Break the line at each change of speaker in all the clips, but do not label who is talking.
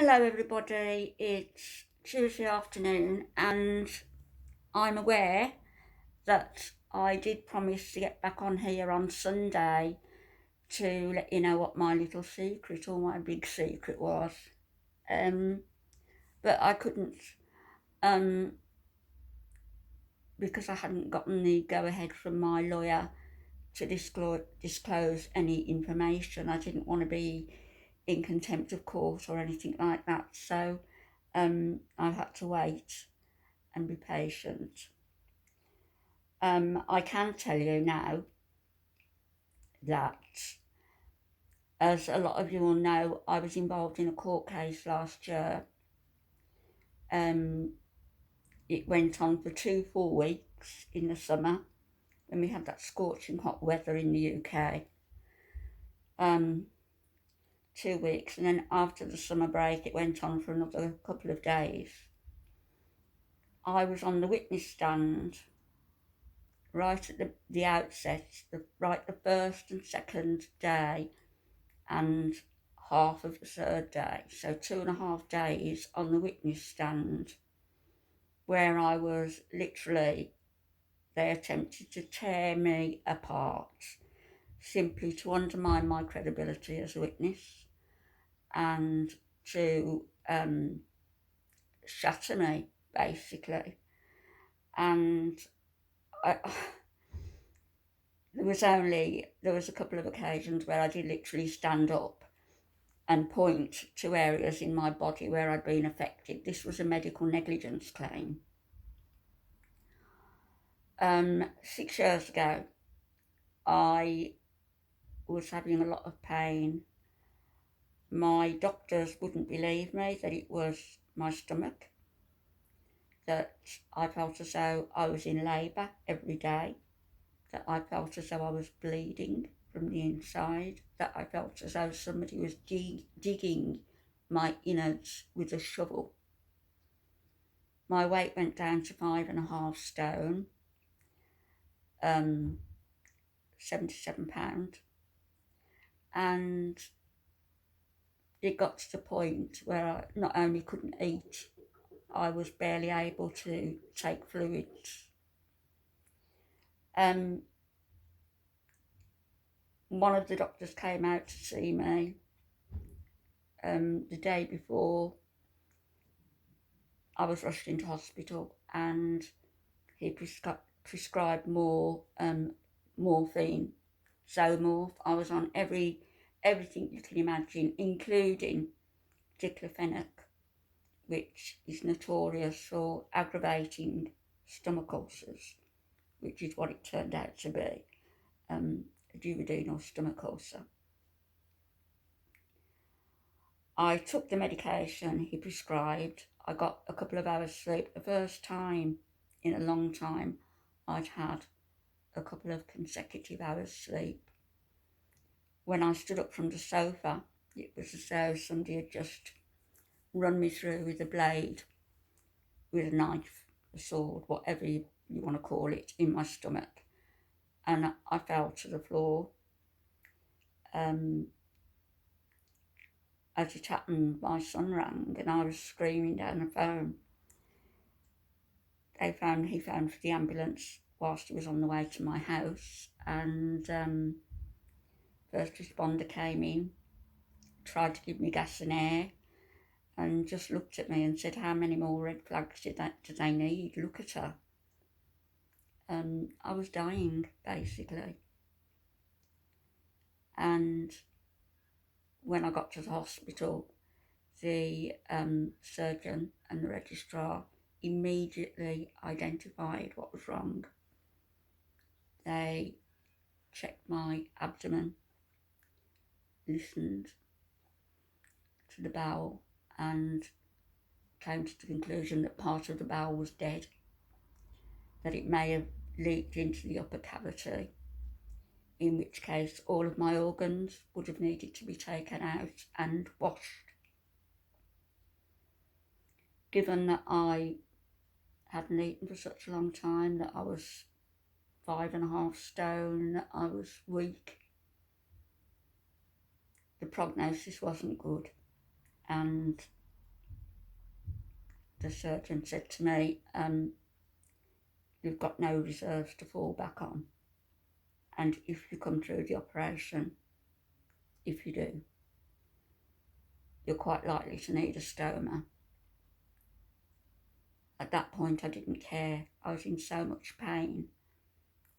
Hello everybody, it's Tuesday afternoon and I'm aware that I did promise to get back on here on Sunday to let you know what my little secret or my big secret was. But I couldn't um, because I hadn't gotten the go-ahead from my lawyer to disclose any information. I didn't want to be in contempt of court or anything like that, so I've had to wait and be patient. I can tell you now that, as a lot of you will know, I was involved in a court case last year. It went on for 2 full weeks in the summer when we had that scorching hot weather in the UK. 2 weeks, and then after the summer break it went on for another couple of days. I was on the witness stand right at the outset, the first and second day and half of the third day, so 2.5 days on the witness stand, where I was literally, they attempted to tear me apart simply to undermine my credibility as a witness and to shatter me, basically. And I, there was a couple of occasions where I did literally stand up and point to areas in my body where I'd been affected. This was a medical negligence claim. 6 years ago, I was having a lot of pain. My doctors wouldn't believe me that it was my stomach, that I felt as though I was in labour every day, that I felt as though I was bleeding from the inside, that I felt as though somebody was digging my innards with a shovel. My weight went down to 5.5 stone, 77 pounds, and it got to the point where I not only couldn't eat, I was barely able to take fluids. One of the doctors came out to see me the day before I was rushed into hospital, and he prescribed more morphine, Zomorph. I was on everything you can imagine, including diclofenac, which is notorious for aggravating stomach ulcers, which is what it turned out to be, a duodenal stomach ulcer. I took the medication he prescribed. I got a couple of hours sleep. The first time in a long time I'd had a couple of consecutive hours sleep. When I stood up from the sofa, it was as though somebody had just run me through with a blade, with a knife, a sword, whatever you want to call it, in my stomach. And I fell to the floor. As it happened, my son rang and I was screaming down the phone. He found for the ambulance whilst he was on the way to my house, and first responder came in, tried to give me gas and air, and just looked at me and said, "How many more red flags do they need? Look at her." I was dying, basically. And when I got to the hospital, the surgeon and the registrar immediately identified what was wrong. They checked my abdomen, listened to the bowel, and came to the conclusion that part of the bowel was dead, that it may have leaked into the upper cavity, in which case all of my organs would have needed to be taken out and washed. Given that I hadn't eaten for such a long time, that I was 5.5 stone, that I was weak, the prognosis wasn't good, and the surgeon said to me, you've got no reserves to fall back on. And if you come through the operation, if you do, you're quite likely to need a stoma. At that point, I didn't care. I was in so much pain.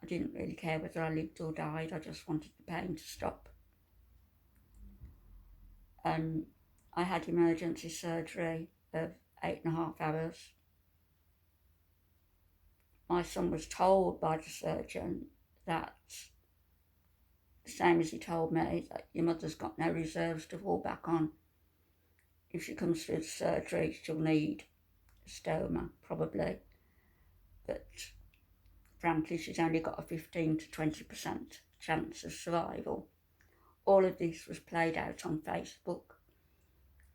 I didn't really care whether I lived or died. I just wanted the pain to stop. I had emergency surgery of 8.5 hours. My son was told by the surgeon that, the same as he told me, that your mother's got no reserves to fall back on. If she comes through the surgery, she'll need a stoma, probably. But frankly, she's only got a 15 to 20% chance of survival. All of this was played out on Facebook.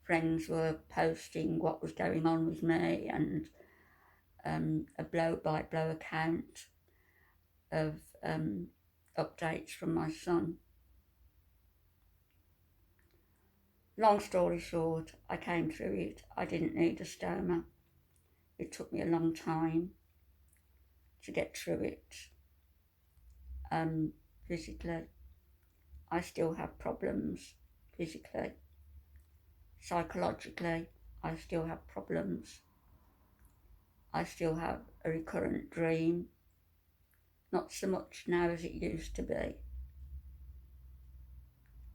Friends were posting what was going on with me, and a blow-by-blow account of updates from my son. Long story short, I came through it. I didn't need a stoma. It took me a long time to get through it. Physically, I still have problems physically. Psychologically, I still have problems. I still have a recurrent dream. Not so much now as it used to be,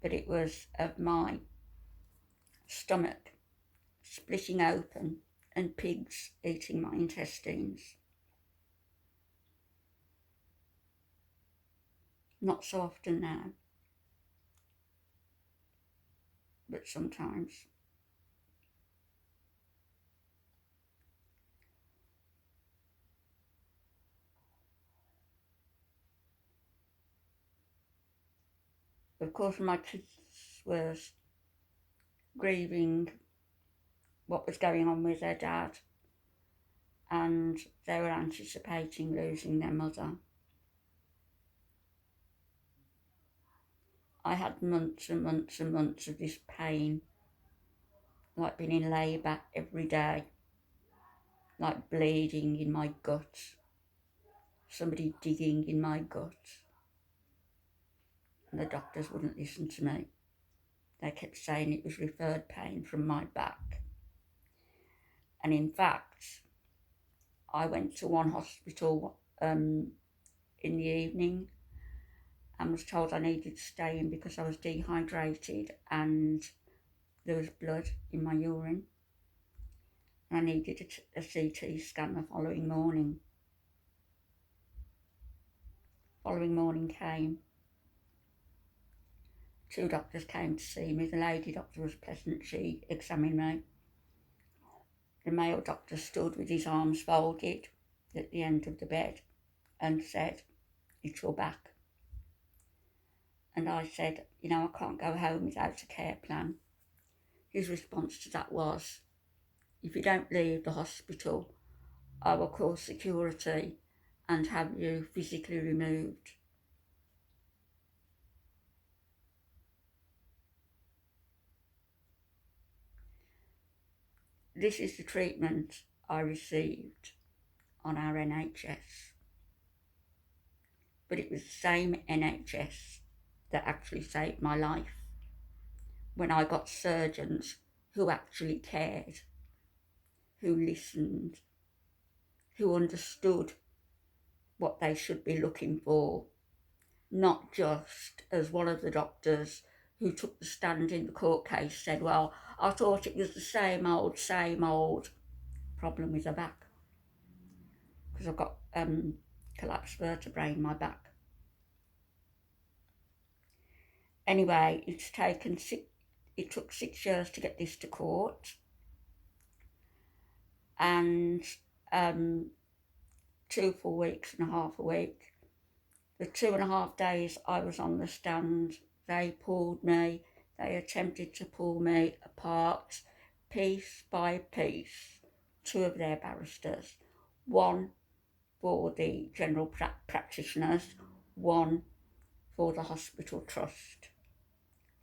but it was of my stomach splitting open and pigs eating my intestines. Not so often now, but sometimes. Of course, my kids were grieving what was going on with their dad, and they were anticipating losing their mother. I had months and months and months of this pain, like being in labour every day, like bleeding in my gut, somebody digging in my gut. And the doctors wouldn't listen to me. They kept saying it was referred pain from my back. And in fact, I went to one hospital in the evening and was told I needed to stay in because I was dehydrated and there was blood in my urine. And I needed a CT scan the following morning. Following morning came. 2 doctors came to see me. The lady doctor was pleasant. She examined me. The male doctor stood with his arms folded at the end of the bed and said, "It's your back." And I said, I can't go home without a care plan. His response to that was, "If you don't leave the hospital, I will call security and have you physically removed." This is the treatment I received on our NHS. But it was the same NHS that actually saved my life when I got surgeons who actually cared, who listened, who understood what they should be looking for, not just as one of the doctors who took the stand in the court case said, "Well, I thought it was the same old problem with the back," because I've got collapsed vertebrae in my back. Anyway, it took 6 years to get this to court, and 2 full weeks and a half a week. The 2.5 days I was on the stand, they pulled me, they attempted to pull me apart, piece by piece, 2 of their barristers, one for the general practitioners, one for the hospital trust,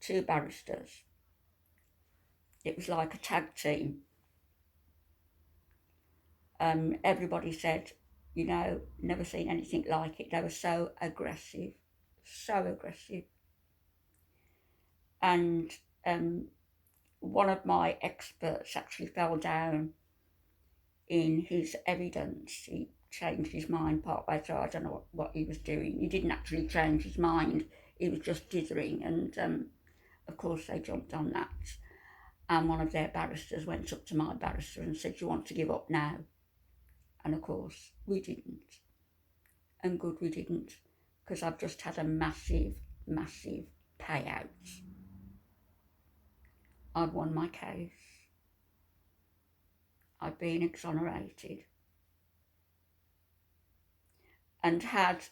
2 barristers. It was like a tag team. Everybody said, you know, never seen anything like it. They were so aggressive, so aggressive. And one of my experts actually fell down in his evidence. He changed his mind partway through. I don't know what he was doing. He didn't actually change his mind. He was just dithering, and of course they jumped on that. And one of their barristers went up to my barrister and said, "You want to give up now?" And of course we didn't. And good we didn't, because I've just had a massive, massive payout. I've won my case. I've been exonerated. And had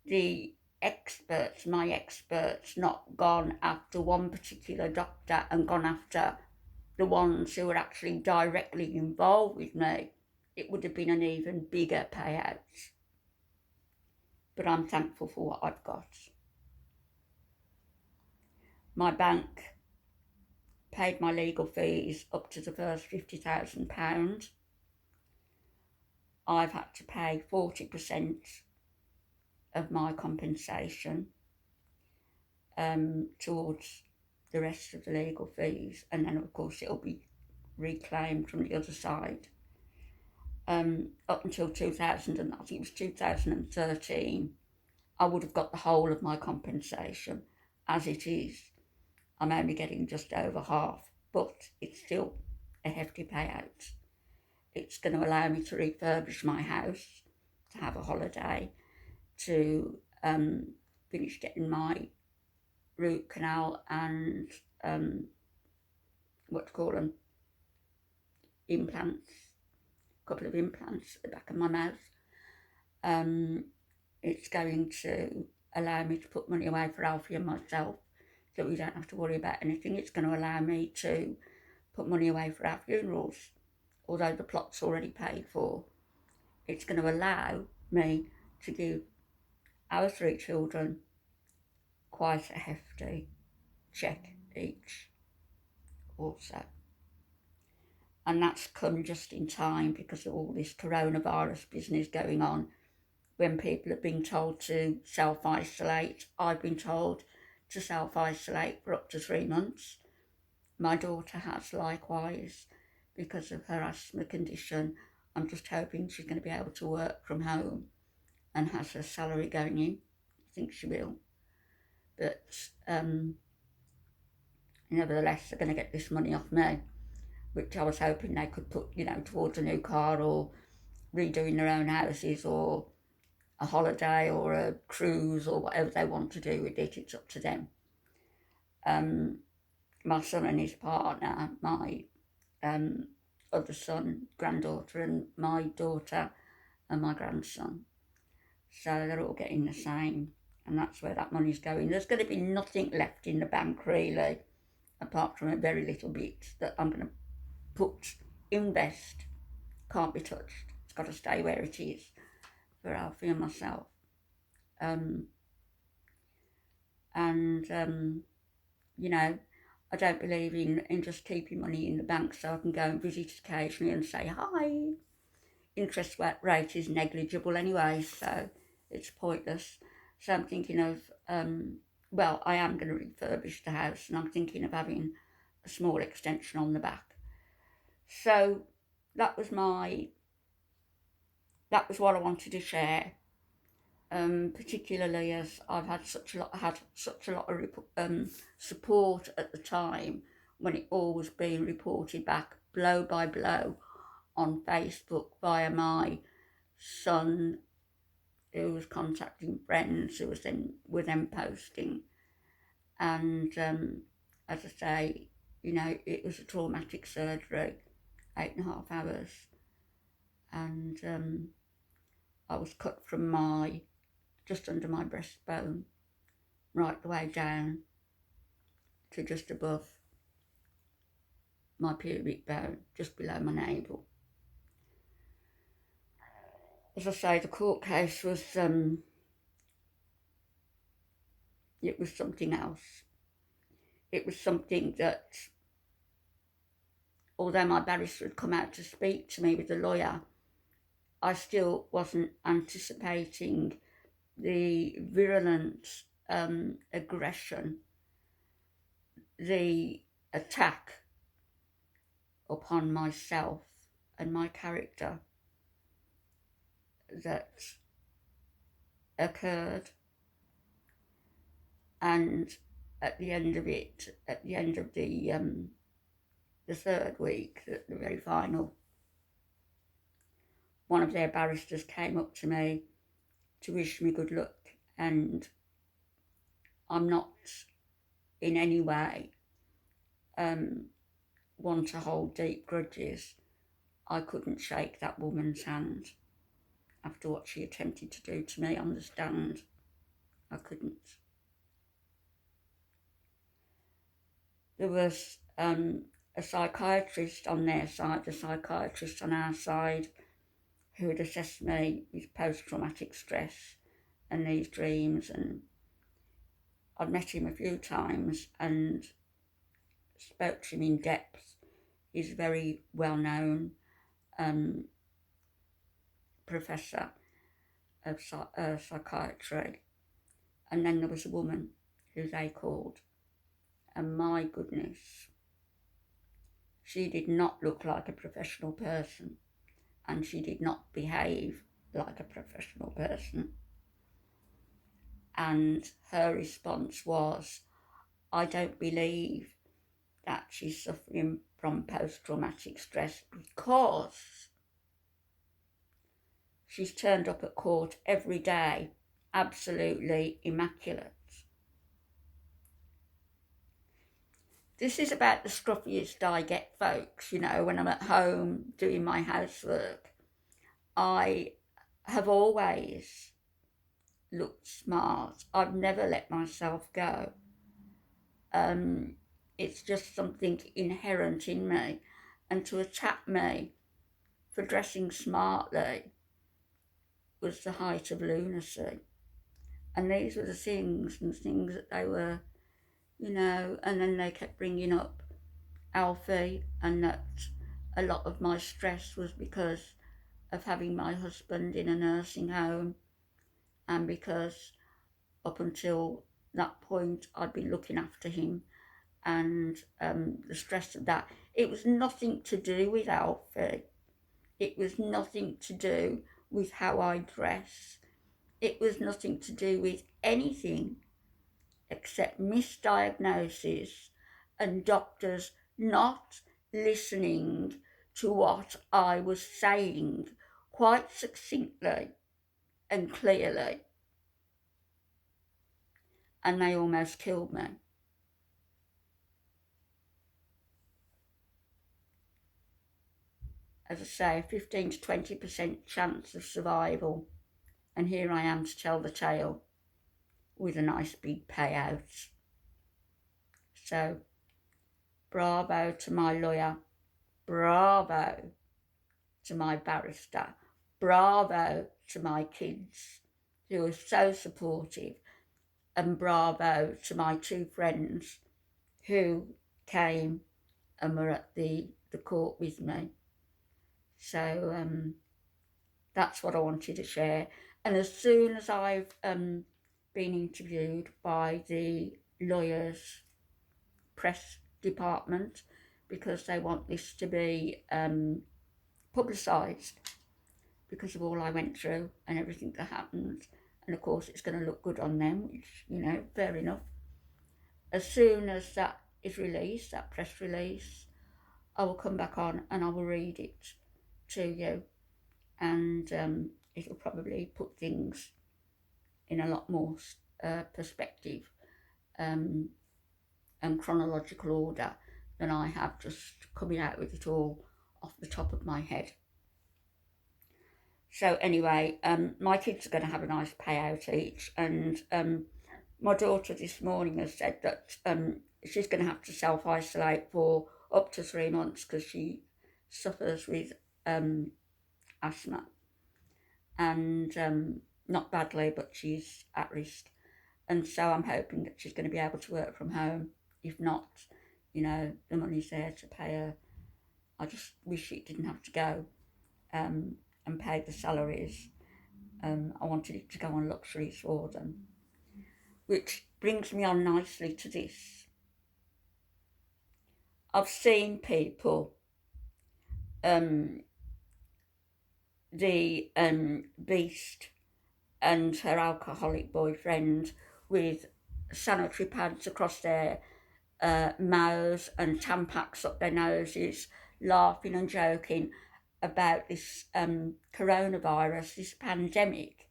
the experts, my experts, not gone after one particular doctor and gone after the ones who were actually directly involved with me, it would have been an even bigger payout. But I'm thankful for what I've got. My bank paid my legal fees up to the first £50,000. I've had to pay 40% of my compensation towards the rest of the legal fees, and then of course it'll be reclaimed from the other side. Up until 2000, and I think it was 2013, I would have got the whole of my compensation. As it is, I'm only getting just over half, but it's still a hefty payout. It's going to allow me to refurbish my house, to have a holiday, to finish getting my root canal and what to call them, implants, a couple of implants at the back of my mouth. It's going to allow me to put money away for Alfie and myself, so we don't have to worry about anything. It's going to allow me to put money away for our funerals, although the plot's already paid for. It's going to allow me to give our 3 children quite a hefty cheque each also. And that's come just in time because of all this coronavirus business going on. When people have been told to self-isolate, I've been told to self-isolate for up to 3 months. My daughter has likewise, because of her asthma condition. I'm just hoping she's going to be able to work from home and has her salary going in. I think she will. But nevertheless, they're going to get this money off me, which I was hoping they could put, you know, towards a new car or redoing their own houses or a holiday or a cruise or whatever they want to do with it. It's up to them. My son and his partner, my other son, granddaughter, and my daughter and my grandson. So they're all getting the same, and that's where that money's going. There's going to be nothing left in the bank, really, apart from a very little bit that I'm going to invest. Can't be touched. It's got to stay where it is for Alfie and myself. You know, I don't believe in just keeping money in the bank so I can go and visit occasionally and say hi. Interest rate is negligible anyway, so it's pointless. So I'm thinking of, well, I am going to refurbish the house, and I'm thinking of having a small extension on the back. So that was what I wanted to share. Particularly as I've had such a lot of support at the time when it all was being reported back blow by blow on Facebook via my son, who was contacting friends who was then posting. And as I say, you know, it was a traumatic surgery, 8.5 hours, and I was cut from just under my breastbone, right the way down to just above my pubic bone, just below my navel. As I say, the court case was, it was something else. It was something that although my barrister had come out to speak to me with the lawyer, I still wasn't anticipating the virulent aggression, the attack upon myself and my character that occurred. And at the end of it, at the end of the third week, the very final, one of their barristers came up to me to wish me good luck, and I'm not in any way one to hold deep grudges. I couldn't shake that woman's hand after what she attempted to do to me on the stand. I couldn't. There was a psychiatrist on their side, a psychiatrist on our side, who had assessed me with post-traumatic stress and these dreams, and I'd met him a few times and spoke to him in depth. He's a very well-known professor of psychiatry. And then there was a woman who they called, and my goodness, she did not look like a professional person, and she did not behave like a professional person. And her response was, I don't believe that she's suffering from post-traumatic stress because she's turned up at court every day, absolutely immaculate. This is about the scruffiest I get, folks. You know, when I'm at home doing my housework, I have always looked smart. I've never let myself go. It's just something inherent in me. And to attack me for dressing smartly was the height of lunacy. And these were the things that they were, you know, and then they kept bringing up Alfie, and that a lot of my stress was because of having my husband in a nursing home, and because up until that point I'd been looking after him, and the stress of that. It was nothing to do with Alfie. It was nothing to do with how I dress. It was nothing to do with anything except misdiagnosis and doctors not listening to what I was saying quite succinctly and clearly. And they almost killed me. As I say, 15 to 20% chance of survival. And here I am to tell the tale with a nice big payout. So, bravo to my lawyer, bravo to my barrister, bravo to my kids who are so supportive, and bravo to my two friends who came and were at the court with me. So that's what I wanted to share. And as soon as I've been interviewed by the lawyers' press department, because they want this to be publicised because of all I went through and everything that happened, and of course it's going to look good on them, which, you know, fair enough. As soon as that is released, that press release, I will come back on and I will read it to you, and it'll probably put things in a lot more perspective and chronological order than I have just coming out with it all off the top of my head. So anyway, my kids are going to have a nice payout each, and my daughter this morning has said that she's going to have to self-isolate for up to 3 months because she suffers with asthma, and not badly, but she's at risk. And so I'm hoping that she's going to be able to work from home. If not, you know, the money's there to pay her I just wish it didn't have to go and pay the salaries. I wanted it to go on luxuries for them. Which brings me on nicely to this. I've seen people, the Beast and her alcoholic boyfriend with sanitary pads across their mouths and Tampax up their noses, laughing and joking about this coronavirus, this pandemic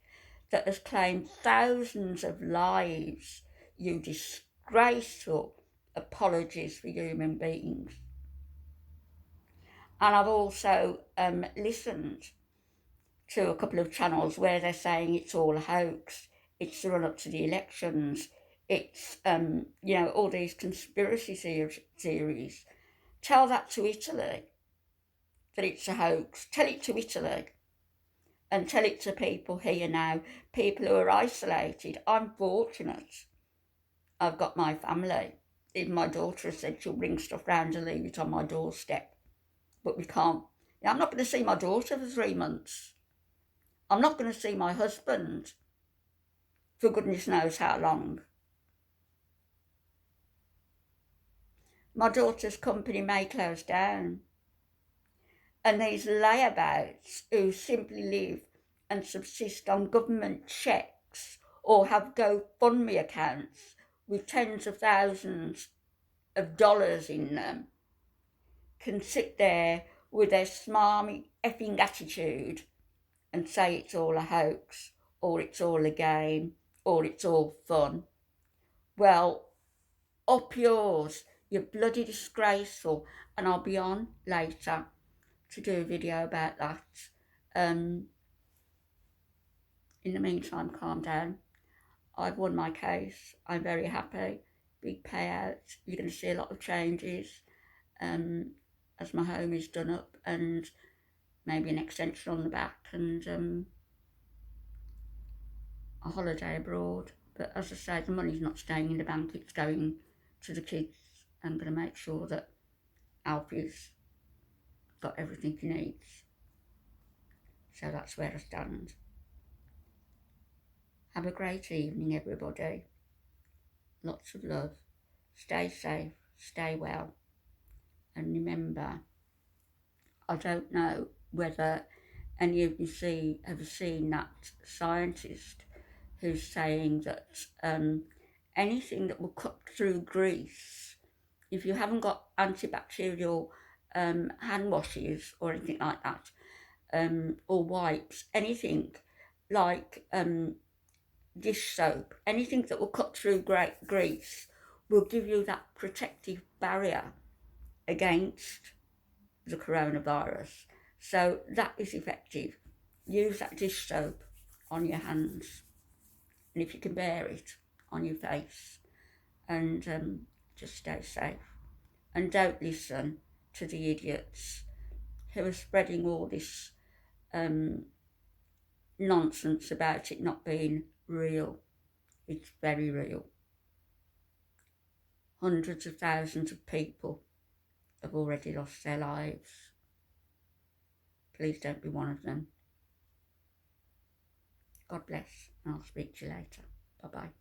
that has claimed thousands of lives. You disgraceful apologies for human beings. And I've also listened to a couple of channels where they're saying it's all a hoax, it's the run up to the elections, it's, all these conspiracy theories. Tell that to Italy, that it's a hoax. Tell it to Italy. And tell it to people here now, people who are isolated. I'm fortunate. I've got my family. Even my daughter said she'll bring stuff round and leave it on my doorstep. But we can't. I'm not going to see my daughter for 3 months. I'm not going to see my husband for goodness knows how long. My daughter's company may close down. And these layabouts who simply live and subsist on government checks or have GoFundMe accounts with tens of thousands of dollars in them can sit there with their smarmy effing attitude and say it's all a hoax, or it's all a game, or it's all fun. Well, up yours, you're bloody disgraceful, and I'll be on later to do a video about that. In the meantime, calm down. I've won my case. I'm very happy. Big payout. You're going to see a lot of changes as my home is done up, and maybe an extension on the back, and a holiday abroad. But as I say, the money's not staying in the bank, it's going to the kids. I'm going to make sure that Alfie's got everything he needs. So that's where I stand. Have a great evening, everybody. Lots of love. Stay safe, stay well. And remember, I don't know whether any of you have seen that scientist who's saying that anything that will cut through grease, if you haven't got antibacterial hand washes or anything like that, or wipes, anything like dish soap, anything that will cut through grease will give you that protective barrier against the coronavirus. So that is effective. Use that dish soap on your hands, and if you can bear it, on your face, and just stay safe. And don't listen to the idiots who are spreading all this nonsense about it not being real. It's very real. Hundreds of thousands of people have already lost their lives. Please don't be one of them. God bless, and I'll speak to you later. Bye-bye.